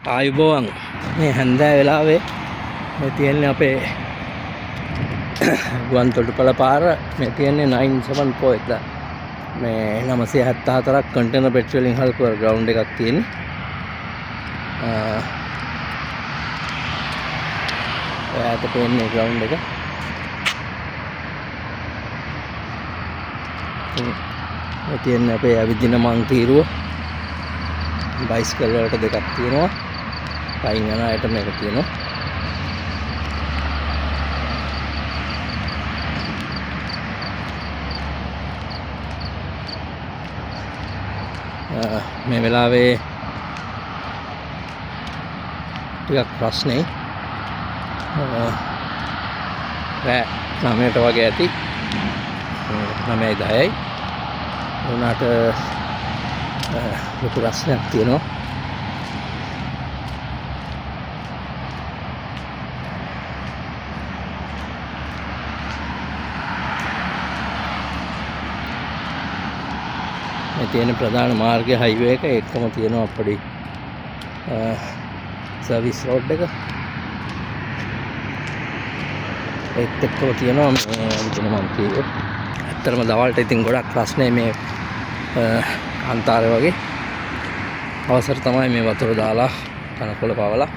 ආයුබෝවන් මේ හැන්දෑ වෙලාවේ මේ තියෙන්නේ අපේ ගුවන් තොටුපළ පාර මේ තියෙන්නේ 974 එක මේ 974ක් කන්ටේනර් පෙට්‍රෝලින් හල්කුවර ග්‍රවුන්ඩ් එකක් තියෙන්නේ ඔයාට පේන්නේ ග්‍රවුන්ඩ් එක මේ තියෙන්නේ අපේ ඇවිදින මං තීරුව බයිසිකල් වලට දෙකක් තියෙනවා පයින් යන අයට මේක තියෙනවා මේ වෙලාවේ ටිකක් ප්‍රශ්නේ රෑ 9ට වගේ ඇති 9:10යි උනාට ලොකු ප්‍රශ්නයක් තියෙනවා මේ තියෙන ප්‍රධාන මාර්ගය හයිවේ එක එකම තියෙනවා අපේ සර්විස් රෝඩ් එක ඒත් එක්කම තියෙනවා මේ විදින මම කිව්වේ ඇත්තටම දවල්ට ඉතින් ගොඩක් ප්‍රශ්නේ මේ අන්තරය වගේ අවසර තමයි මේ වතුර දාලා කනකොල පවලා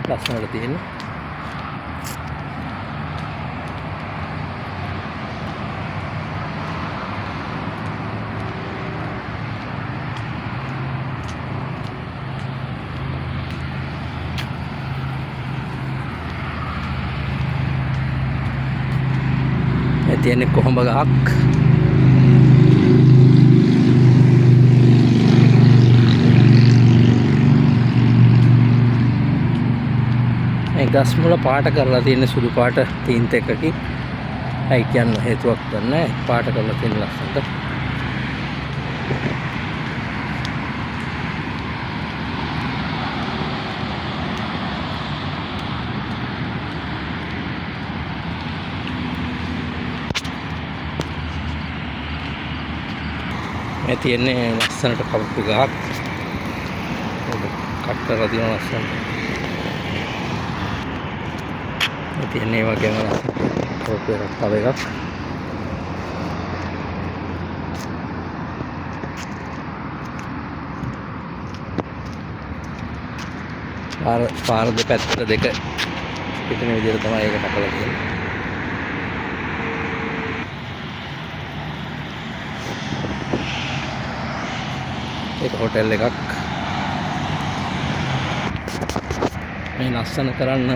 ලස්සනට තියෙන්නේ මේ තියෙන්නේ කොහොඹ ගහක් ගස් මුල පාට කරලා තියෙන සුදු පාට තීන්ත එකකින් අයි කියන්න හේතුවක් නැහැ පාට කරලා තියෙන ලස්සනට මේ තියෙන්නේ ලස්සනට කපපු ගහක් කට් කරලා තියෙන ලස්සනට තියෙන්නේ වගේම රෝපේ තව එකක් පාර දෙපැත්තට දෙක පිටින විදිහට තමයි ඒක කපලා තියෙන්නේ ඒක හොටෙල් එකක් මේ ලස්සන කරන්න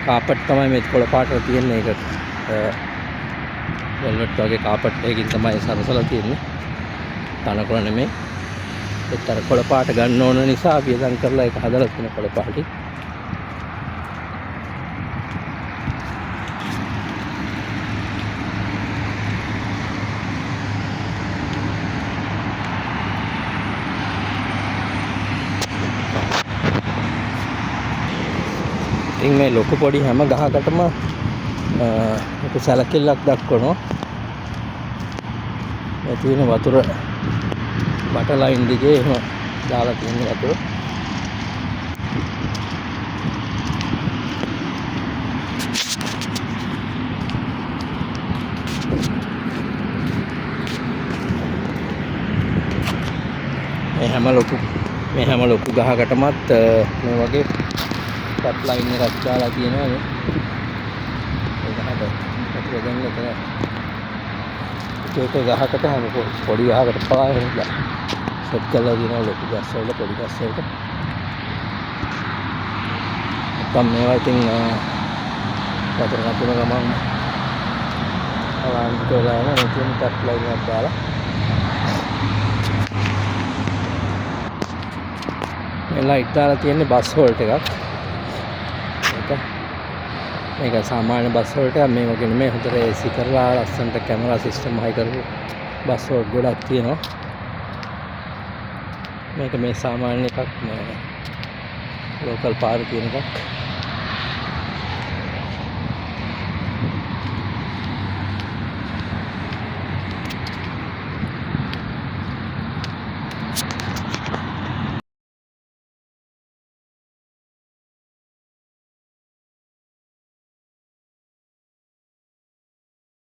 කාපට් තමයි මේ කොළ පාටට තියෙන්නේ ඒක වෙල්වෙට් වගේ කාපට් එකකින් තමයි සරසලා තියෙන්නේ තනකොළ නෙමෙයි ඒතර කොළ පාට ගන්න ඕන නිසා වියදම් කරලා ඒක හදලා තියෙන කොළ පාටි ඉතින් මේ ලොකු පොඩි හැම ගහකටම එක සැලකිල්ලක් දක්වනවා මේ තියෙන වතුර බට ලයින් දිගේ එහෙම දාලා තියෙන වතුර මේ හැම ලොකු ගහකටමත් මේ වගේ ටැප් ලයින් එකක් දාලා තියෙනවා මේ ඒකට වතුර ගන්න එක ගහකට හැම පොඩි ගහකට පවා එහෙමලා සෙට් කරලා තියෙනවා ලොකු ගස් වල පොඩි ගස් වලට නැත්නම් මේවා ඉතින් වතුර නතුන ගමන් අවාන්ත වෙලා යන මේ තියෙන ටැප් ලයින් එකක් දාලා මේ ලයිට් දාලා තියෙන්නේ බස් හෝල්ට් එකක් මේක සාමාන්‍ය බස් වලට මේ වගේ නෙමෙයි හොඳට AC කරලා ලස්සනට කැමරා සිස්ටම් හයි කරපු බස් වල ගොඩක් තියෙනවා මේක මේ සාමාන්‍ය එකක් මේ ලෝකල් පාර තියෙන එකක්